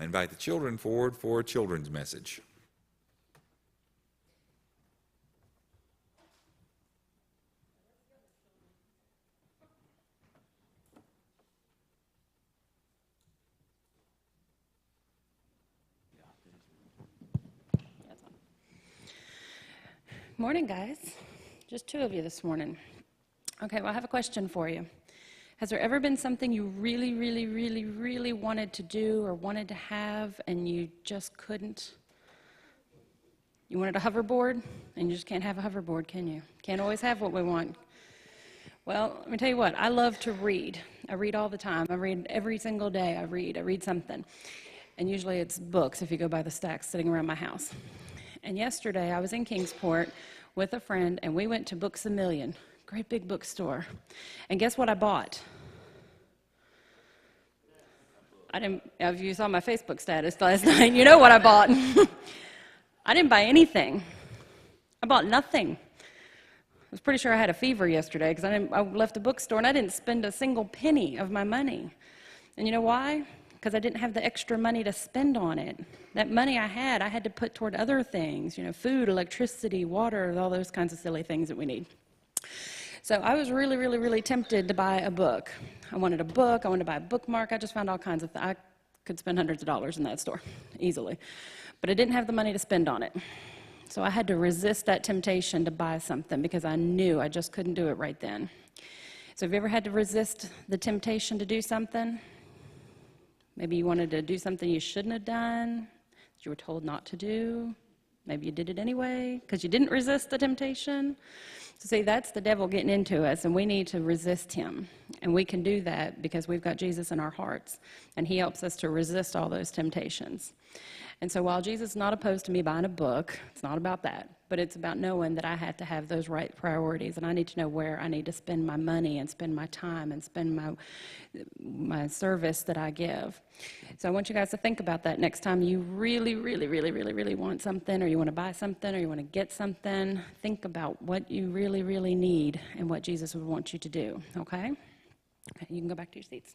I invite the children forward for a children's message. Morning, guys. Just two of you this morning. Okay, well, I have a question for you. Has there ever been something you really, really, really, really wanted to do or wanted to have and you just couldn't? You wanted a hoverboard, and you just can't have a hoverboard, can you? Can't always have what we want. Well, let me tell you what, I love to read. I read all the time. I read every single day. I read something. And usually it's books if you go by the stacks sitting around my house. And yesterday I was in Kingsport with a friend, and we went to Books A Million, great big bookstore. And guess what I bought? If you saw my Facebook status last night, you know what I bought. I didn't buy anything. I bought nothing. I was pretty sure I had a fever yesterday because I left the bookstore and I didn't spend a single penny of my money. And you know why? Because I didn't have the extra money to spend on it. That money I had to put toward other things, food, electricity, water, all those kinds of silly things that we need. So I was really, really, really tempted to buy a book. I wanted a book. I wanted to buy a bookmark. I just found all kinds of things. I could spend hundreds of dollars in that store easily. But I didn't have the money to spend on it. So I had to resist that temptation to buy something because I knew I just couldn't do it right then. So have you ever had to resist the temptation to do something? Maybe you wanted to do something you shouldn't have done, that you were told not to do. Maybe you did it anyway because you didn't resist the temptation. So see, that's the devil getting into us, and we need to resist him. And we can do that because we've got Jesus in our hearts, and he helps us to resist all those temptations. And so while Jesus is not opposed to me buying a book, it's not about that, but it's about knowing that I have to have those right priorities, and I need to know where I need to spend my money and spend my time and spend my service that I give. So I want you guys to think about that next time you really, really, really, really, really want something, or you want to buy something, or you want to get something. Think about what you really, really need and what Jesus would want you to do, okay? Okay, you can go back to your seats.